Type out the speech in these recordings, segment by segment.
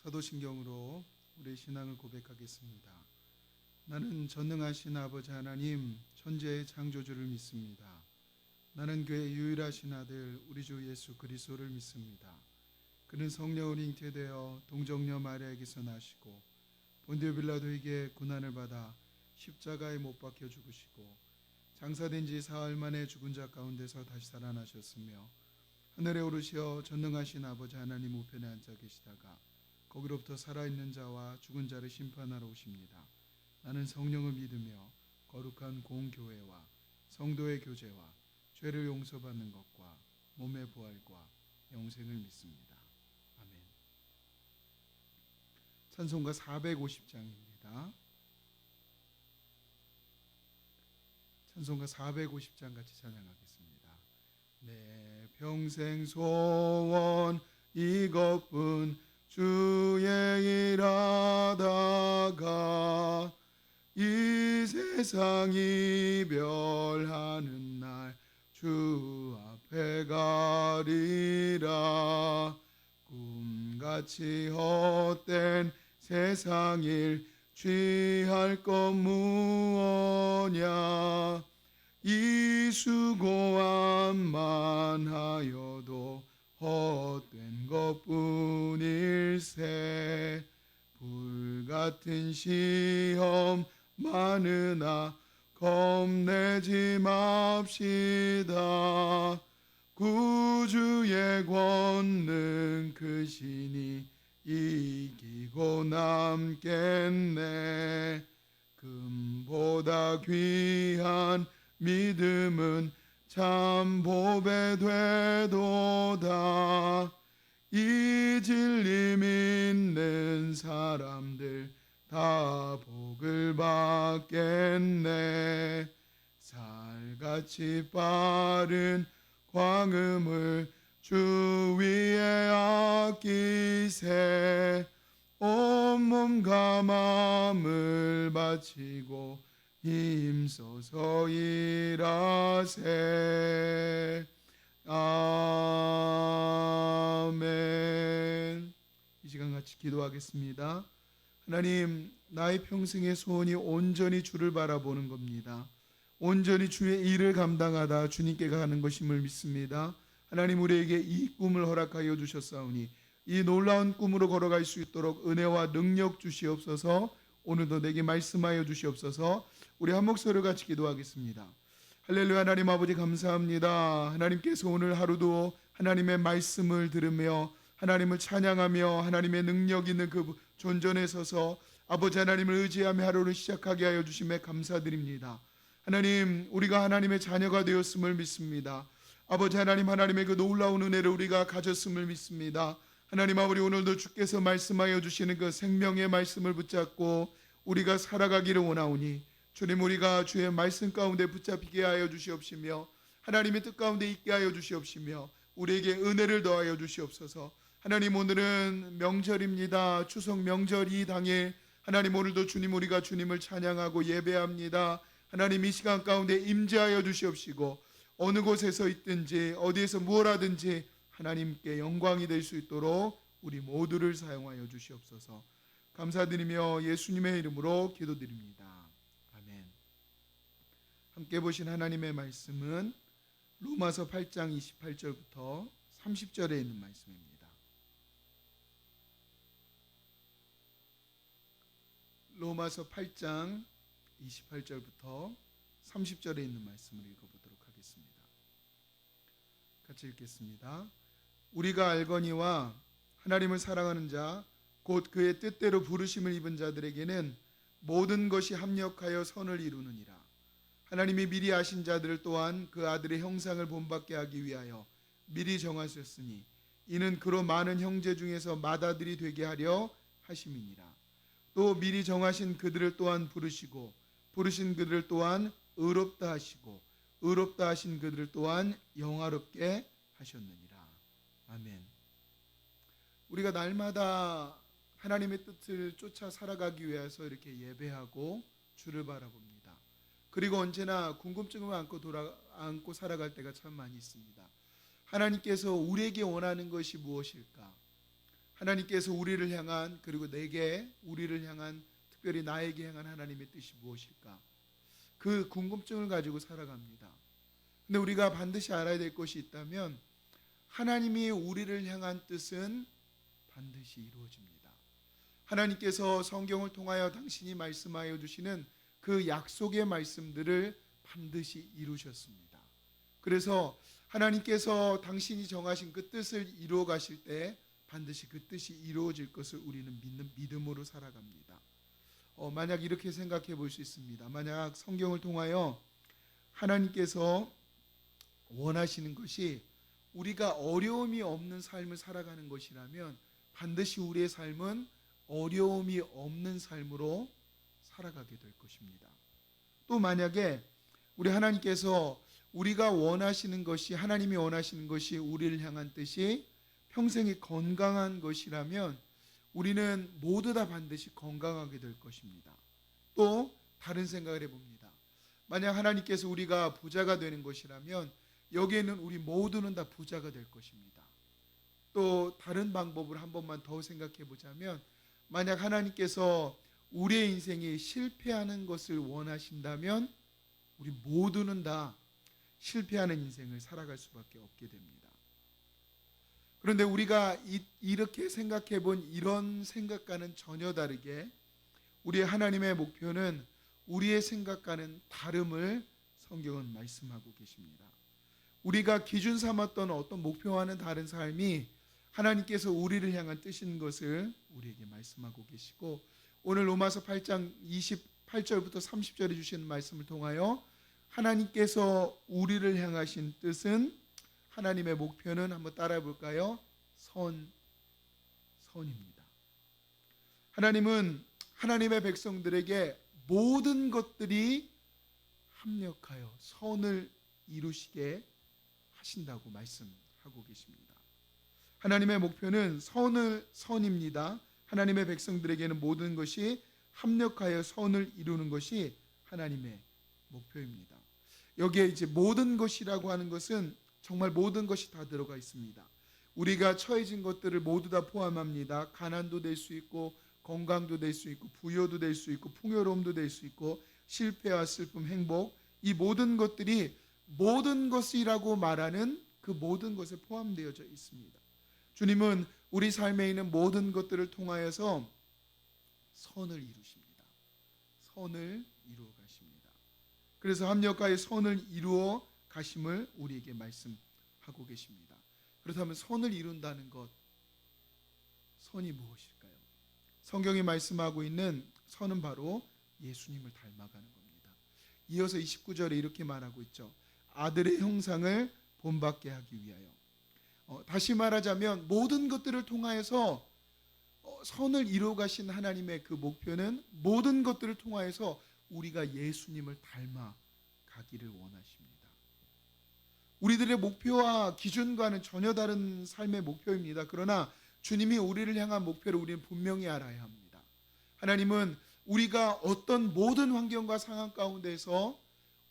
사도신경으로 우리 신앙을 고백하겠습니다. 나는 전능하신 아버지 하나님 천지의 창조주를 믿습니다. 나는 그의 유일하신 아들 우리 주 예수 그리스도를 믿습니다. 그는 성령으로 잉태되어 동정녀 마리아에게서 나시고 본디오 빌라도에게 고난을 받아 십자가에 못 박혀 죽으시고 장사된 지 사흘 만에 죽은 자 가운데서 다시 살아나셨으며 하늘에 오르시어 전능하신 아버지 하나님 우편에 앉아 계시다가 거기로부터 살아있는 자와 죽은 자를 심판하러 오십니다. 나는 성령을 믿으며 거룩한 공교회와 성도의 교제와 죄를 용서받는 것과 몸의 부활과 영생을 믿습니다. 아멘. 찬송가 450장입니다. 찬송가 450장 같이 찬양하겠습니다. 내 평생 소원 이것뿐 주의 일하다가 이 세상 이별하는 날 주 앞에 가리라. 꿈같이 헛된 세상 일 취할 것 무엇냐. 이 수고함만 하여도 헛된 것뿐일세. 불같은 시험 많으나 겁내지 맙시다. 구주의 권능 크시니 이기고 남겠네. 금보다 귀한 믿음은 참 보배 되도다. 이 진리 믿는 사람들 다 복을 받겠네. 살같이 빠른 광음을 주 위에 아끼세. 온몸과 마음을 바치고 힘써서 일하세. 아멘. 이 시간 같이 기도하겠습니다. 하나님, 나의 평생의 소원이 온전히 주를 바라보는 겁니다. 온전히 주의 일을 감당하다 주님께 가는 것임을 믿습니다. 하나님, 우리에게 이 꿈을 허락하여 주셨사오니 이 놀라운 꿈으로 걸어갈 수 있도록 은혜와 능력 주시옵소서. 오늘도 내게 말씀하여 주시옵소서. 우리 한 목소리로 같이 기도하겠습니다. 할렐루야. 하나님 아버지 감사합니다. 하나님께서 오늘 하루도 하나님의 말씀을 들으며 하나님을 찬양하며 하나님의 능력 있는 그 존전에 서서 아버지 하나님을 의지하며 하루를 시작하게 하여 주심에 감사드립니다. 하나님, 우리가 하나님의 자녀가 되었음을 믿습니다. 아버지 하나님, 하나님의 그 놀라운 은혜를 우리가 가졌음을 믿습니다. 하나님 아버지, 오늘도 주께서 말씀하여 주시는 그 생명의 말씀을 붙잡고 우리가 살아가기를 원하오니 주님, 우리가 주의 말씀 가운데 붙잡히게 하여 주시옵시며 하나님의 뜻 가운데 있게 하여 주시옵시며 우리에게 은혜를 더하여 주시옵소서. 하나님, 오늘은 명절입니다. 추석 명절 이 당일 하나님, 오늘도 주님, 우리가 주님을 찬양하고 예배합니다. 하나님, 이 시간 가운데 임재하여 주시옵시고 어느 곳에서 있든지 어디에서 무엇 하든지 하나님께 영광이 될 수 있도록 우리 모두를 사용하여 주시옵소서. 감사드리며 예수님의 이름으로 기도드립니다. 아멘. 함께 보신 하나님의 말씀은 로마서 8장 28절부터 30절에 있는 말씀입니다. 로마서 8장 28절부터 30절에 있는 말씀을 읽어보도록 하겠습니다. 같이 읽겠습니다. 우리가 알거니와 하나님을 사랑하는 자 곧 그의 뜻대로 부르심을 입은 자들에게는 모든 것이 합력하여 선을 이루느니라. 하나님이 미리 아신 자들을 또한 그 아들의 형상을 본받게 하기 위하여 미리 정하셨으니 이는 그로 많은 형제 중에서 맏아들이 되게 하려 하심이니라. 또 미리 정하신 그들을 또한 부르시고 부르신 그들을 또한 의롭다 하시고 의롭다 하신 그들을 또한 영화롭게 하셨느니라. 아멘. 우리가 날마다 하나님의 뜻을 쫓아 살아가기 위해서 이렇게 예배하고 주를 바라봅니다. 그리고 언제나 궁금증을 안고 살아갈 때가 참 많이 있습니다. 하나님께서 우리에게 원하는 것이 무엇일까? 하나님께서 우리를 향한, 그리고 내게 우리를 향한, 특별히 나에게 향한 하나님의 뜻이 무엇일까? 그 궁금증을 가지고 살아갑니다. 근데 우리가 반드시 알아야 될 것이 있다면 하나님이 우리를 향한 뜻은 반드시 이루어집니다. 하나님께서 성경을 통하여 당신이 말씀하여 주시는 그 약속의 말씀들을 반드시 이루셨습니다. 그래서 하나님께서 당신이 정하신 그 뜻을 이루어 가실 때 반드시 그 뜻이 이루어질 것을 우리는 믿음으로 살아갑니다. 만약 이렇게 생각해 볼 수 있습니다. 만약 성경을 통하여 하나님께서 원하시는 것이 우리가 어려움이 없는 삶을 살아가는 것이라면 반드시 우리의 삶은 어려움이 없는 삶으로 살아가게 될 것입니다. 또 만약에 우리 하나님께서 우리가 원하시는 것이, 하나님이 원하시는 것이 우리를 향한 뜻이 평생이 건강한 것이라면 우리는 모두 다 반드시 건강하게 될 것입니다. 또 다른 생각을 해봅니다. 만약 하나님께서 우리가 부자가 되는 것이라면 여기에는 우리 모두는 다 부자가 될 것입니다. 또 다른 방법을 한 번만 더 생각해 보자면 만약 하나님께서 우리의 인생이 실패하는 것을 원하신다면 우리 모두는 다 실패하는 인생을 살아갈 수밖에 없게 됩니다. 그런데 우리가 이렇게 생각해 본 이런 생각과는 전혀 다르게 우리의 하나님의 목표는 우리의 생각과는 다름을 성경은 말씀하고 계십니다. 우리가 기준 삼았던 어떤 목표와는 다른 삶이 하나님께서 우리를 향한 뜻인 것을 우리에게 말씀하고 계시고, 오늘 로마서 8장 28절부터 30절에 주시는 말씀을 통하여 하나님께서 우리를 향하신 뜻은, 하나님의 목표는 한번 따라해 볼까요? 선입니다. 하나님은 하나님의 백성들에게 모든 것들이 합력하여 선을 이루시게 하신다고 말씀하고 계십니다. 하나님의 목표는 선입니다. 하나님의 백성들에게는 모든 것이 합력하여 선을 이루는 것이 하나님의 목표입니다. 여기에 이제 모든 것이라고 하는 것은 정말 모든 것이 다 들어가 있습니다. 우리가 처해진 것들을 모두 다 포함합니다. 가난도 될 수 있고, 건강도 될 수 있고, 부여도 될 수 있고, 풍요로움도 될 수 있고, 실패와 슬픔, 행복, 이 모든 것들이 모든 것이라고 말하는 그 모든 것에 포함되어져 있습니다. 주님은 우리 삶에 있는 모든 것들을 통하여서 선을 이루십니다. 선을 이루어 가십니다. 그래서 합력하여 선을 이루어 가심을 우리에게 말씀하고 계십니다. 그렇다면 선을 이룬다는 것, 선이 무엇일까요? 성경이 말씀하고 있는 선은 바로 예수님을 닮아가는 겁니다. 이어서 29절에 이렇게 말하고 있죠. 아들의 형상을 본받게 하기 위하여. 다시 말하자면 모든 것들을 통하여서 선을 이루어 가신 하나님의 그 목표는 모든 것들을 통하여서 우리가 예수님을 닮아가기를 원하십니다. 우리들의 목표와 기준과는 전혀 다른 삶의 목표입니다. 그러나 주님이 우리를 향한 목표를 우리는 분명히 알아야 합니다. 하나님은 우리가 어떤 모든 환경과 상황 가운데서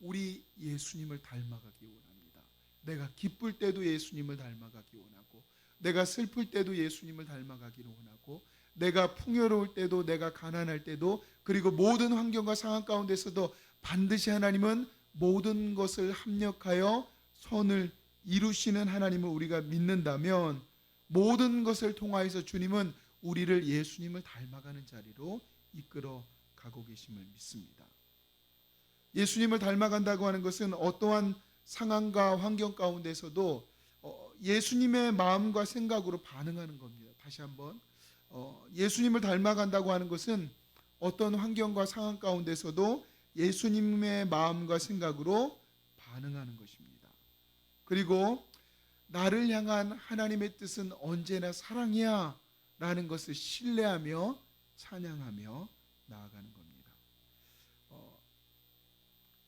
우리 예수님을 닮아가기 원합니다. 내가 기쁠 때도 예수님을 닮아가기 원하고, 내가 슬플 때도 예수님을 닮아가기를 원하고, 내가 풍요로울 때도, 내가 가난할 때도, 그리고 모든 환경과 상황 가운데서도 반드시 하나님은 모든 것을 합력하여 선을 이루시는 하나님을 우리가 믿는다면 모든 것을 통하여서 주님은 우리를 예수님을 닮아가는 자리로 이끌어 가고 계심을 믿습니다. 예수님을 닮아간다고 하는 것은 어떠한 상황과 환경 가운데서도 예수님의 마음과 생각으로 반응하는 겁니다. 다시 한번, 예수님을 닮아간다고 하는 것은 어떤 환경과 상황 가운데서도 예수님의 마음과 생각으로 반응하는 것입니다. 그리고 나를 향한 하나님의 뜻은 언제나 사랑이야 라는 것을 신뢰하며 찬양하며 나아가는 겁니다.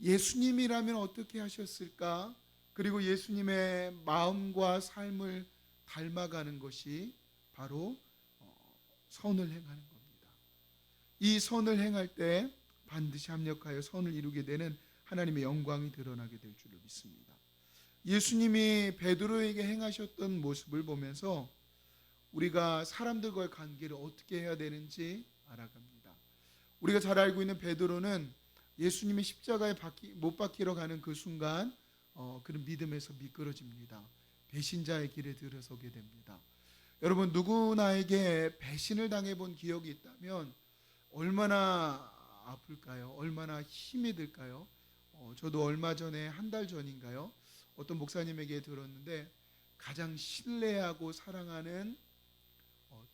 예수님이라면 어떻게 하셨을까? 그리고 예수님의 마음과 삶을 닮아가는 것이 바로 선을 행하는 겁니다. 이 선을 행할 때 반드시 합력하여 선을 이루게 되는 하나님의 영광이 드러나게 될 줄로 믿습니다. 예수님이 베드로에게 행하셨던 모습을 보면서 우리가 사람들과의 관계를 어떻게 해야 되는지 알아갑니다. 우리가 잘 알고 있는 베드로는 예수님의 십자가에 못 박히러 가는 그 순간 그런 믿음에서 미끄러집니다. 배신자의 길에 들어서게 됩니다. 여러분, 누구나에게 배신을 당해본 기억이 있다면 얼마나 아플까요? 얼마나 힘이 들까요? 저도 얼마 전에 한 달 전인가요? 어떤 목사님에게 들었는데 가장 신뢰하고 사랑하는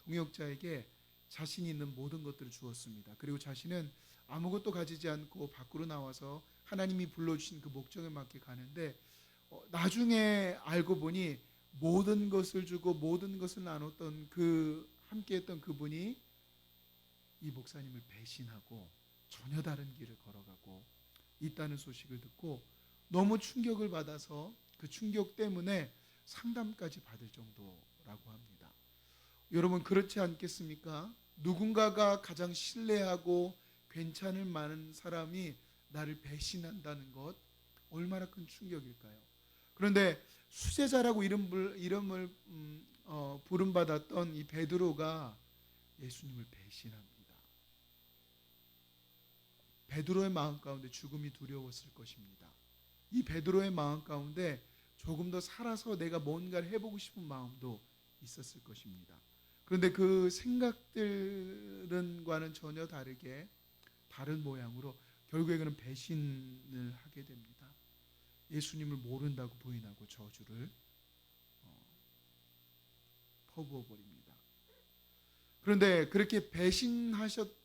동역자에게 자신 있는 모든 것들을 주었습니다. 그리고 자신은 아무것도 가지지 않고 밖으로 나와서 하나님이 불러주신 그 목적에 맞게 가는데 나중에 알고 보니 모든 것을 주고 모든 것을 나눴던 그 함께했던 그분이 이 목사님을 배신하고 전혀 다른 길을 걸어가고 있다는 소식을 듣고 너무 충격을 받아서 그 충격 때문에 상담까지 받을 정도라고 합니다. 여러분, 그렇지 않겠습니까? 누군가가 가장 신뢰하고 괜찮을 만한 사람이 나를 배신한다는 것, 얼마나 큰 충격일까요? 그런데 수제자라고 이름을 부름받았던 이 베드로가 예수님을 배신합니다. 베드로의 마음 가운데 죽음이 두려웠을 것입니다. 이 베드로의 마음 가운데 조금 더 살아서 내가 뭔가를 해보고 싶은 마음도 있었을 것입니다. 그런데 그 생각들과는 전혀 다르게 다른 모양으로 결국에 그는 배신을 하게 됩니다. 예수님을 모른다고 부인하고 저주를 퍼부어 버립니다. 그런데 그렇게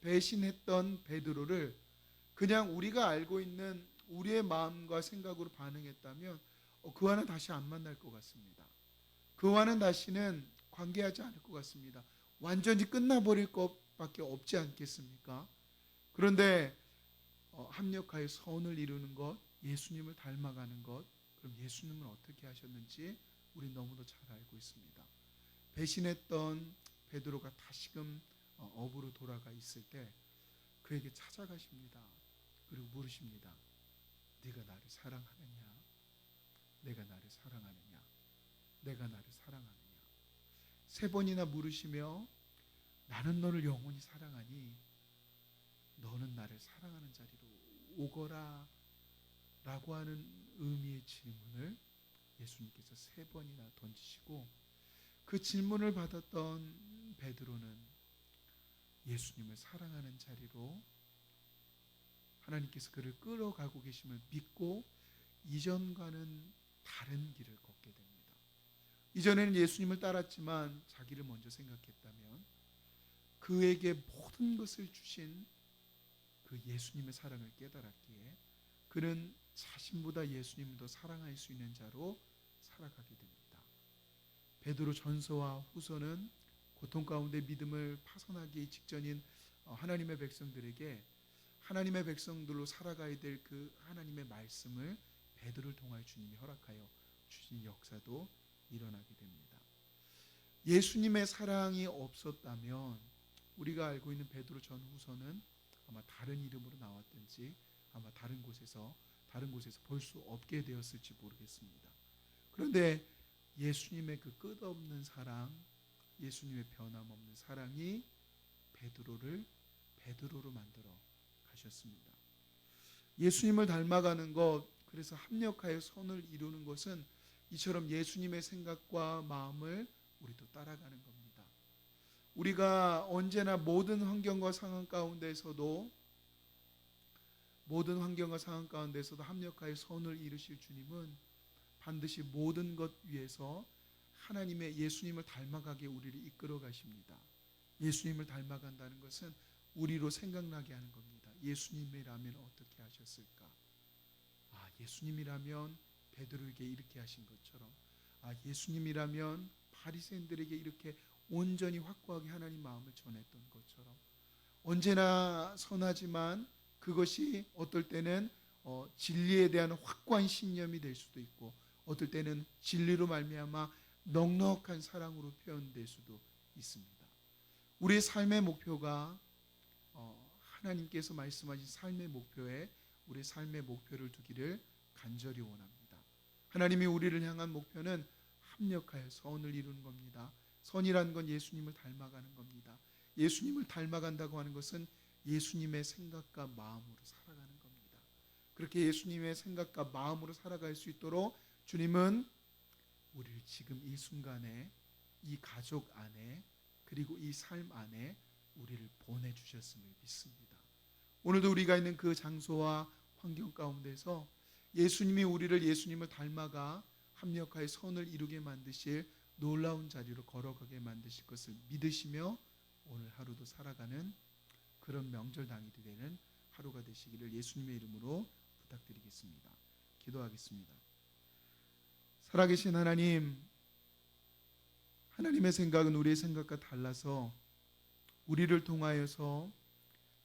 배신했던 베드로를 그냥 우리가 알고 있는 우리의 마음과 생각으로 반응했다면 그와는 다시 안 만날 것 같습니다. 그와는 다시는 관계하지 않을 것 같습니다. 완전히 끝나버릴 것밖에 없지 않겠습니까? 그런데 합력하여 선을 이루는 것, 예수님을 닮아가는 것, 그럼 예수님은 어떻게 하셨는지 우리 너무도 잘 알고 있습니다. 배신했던 베드로가 다시금 업으로 돌아가 있을 때 그에게 찾아가십니다. 그리고 물으십니다. 네가 나를 사랑하느냐? 내가 나를 사랑하느냐? 내가 나를 사랑하느냐? 3번이나 물으시며 나는 너를 영원히 사랑하니 너는 나를 사랑하는 자리로 오거라 라고 하는 의미의 질문을 예수님께서 3번이나 던지시고 그 질문을 받았던 베드로는 예수님을 사랑하는 자리로 하나님께서 그를 끌어가고 계심을 믿고 이전과는 다른 길을 걷게 됩니다. 이전에는 예수님을 따랐지만 자기를 먼저 생각했다면 그에게 모든 것을 주신 그 예수님의 사랑을 깨달았기에 그는 자신보다 예수님을 더 사랑할 수 있는 자로 살아가게 됩니다. 베드로 전서와 후서는 고통 가운데 믿음을 파손하기 직전인 하나님의 백성들에게 하나님의 백성들로 살아가야 될 그 하나님의 말씀을 베드로를 통하여 주님이 허락하여 주신 역사도 일어나게 됩니다. 예수님의 사랑이 없었다면 우리가 알고 있는 베드로 전후서는 아마 다른 이름으로 나왔든지 아마 다른 곳에서 볼 수 없게 되었을지 모르겠습니다. 그런데 예수님의 그 끝없는 사랑, 예수님의 변함없는 사랑이 베드로를 베드로로 만들어 가셨습니다. 예수님을 닮아가는 것, 그래서 합력하여 선을 이루는 것은 이처럼 예수님의 생각과 마음을 우리도 따라가는 겁니다. 우리가 언제나 모든 환경과 상황 가운데서도 합력하여 선을 이루실 주님은 반드시 모든 것 위에서 하나님의 예수님을 닮아가게 우리를 이끌어 가십니다. 예수님을 닮아간다는 것은 우리로 생각나게 하는 겁니다. 예수님이라면 어떻게 하셨을까? 예수님이라면 베드로에게 이렇게 하신 것처럼, 예수님이라면 바리새인들에게 이렇게 온전히 확고하게 하나님 마음을 전했던 것처럼, 언제나 선하지만 그것이 어떨 때는 진리에 대한 확고한 신념이 될 수도 있고, 어떨 때는 진리로 말미암아 넉넉한 사랑으로 표현될 수도 있습니다. 우리의 삶의 목표가 하나님께서 말씀하신 삶의 목표에 우리 삶의 목표를 두기를 간절히 원합니다. 하나님이 우리를 향한 목표는 합력하여 선을 이루는 겁니다. 선이라는 건 예수님을 닮아가는 겁니다. 예수님을 닮아간다고 하는 것은 예수님의 생각과 마음으로 살아가는 겁니다. 그렇게 예수님의 생각과 마음으로 살아갈 수 있도록 주님은 우리를 지금 이 순간에 이 가족 안에 그리고 이 삶 안에 우리를 보내주셨음을 믿습니다. 오늘도 우리가 있는 그 장소와 환경 가운데서 예수님이 우리를 예수님을 닮아가 합력하여 선을 이루게 만드실 놀라운 자리로 걸어가게 만드실 것을 믿으시며 오늘 하루도 살아가는 그런 명절 당일이 되는 하루가 되시기를 예수님의 이름으로 부탁드리겠습니다. 기도하겠습니다. 살아계신 하나님, 하나님의 생각은 우리의 생각과 달라서 우리를 통하여서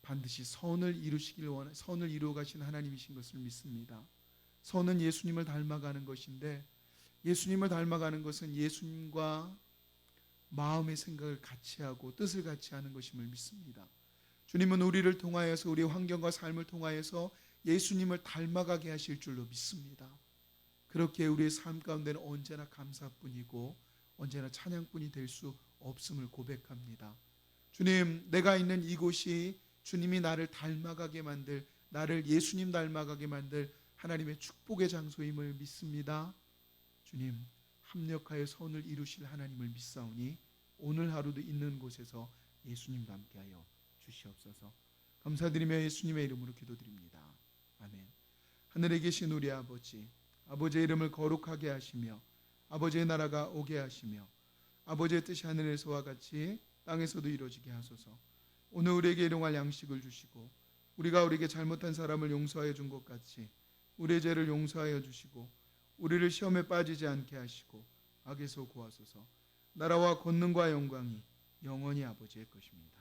반드시 선을 이루어 가신 하나님이신 것을 믿습니다. 선은 예수님을 닮아가는 것인데 예수님을 닮아가는 것은 예수님과 마음의 생각을 같이 하고 뜻을 같이 하는 것임을 믿습니다. 주님은 우리를 통하여서 우리의 환경과 삶을 통하여서 예수님을 닮아가게 하실 줄로 믿습니다. 그렇게 우리의 삶 가운데는 언제나 감사뿐이고 언제나 찬양뿐이 될 수 없음을 고백합니다. 주님, 내가 있는 이곳이 주님이 나를 닮아가게 만들, 나를 예수님 닮아가게 만들 하나님의 축복의 장소임을 믿습니다. 주님, 합력하여 선을 이루실 하나님을 믿사오니 오늘 하루도 있는 곳에서 예수님과 함께하여 주시옵소서. 감사드리며 예수님의 이름으로 기도드립니다. 아멘. 하늘에 계신 우리 아버지, 아버지의 이름을 거룩하게 하시며 아버지의 나라가 오게 하시며 아버지의 뜻이 하늘에서와 같이 땅에서도 이루어지게 하소서. 오늘 우리에게 일용할 양식을 주시고 우리가 우리에게 잘못한 사람을 용서하여 준 것 같이 우리의 죄를 용서하여 주시고 우리를 시험에 빠지지 않게 하시고 악에서 구하소서. 나라와 권능과 영광이 영원히 아버지의 것입니다.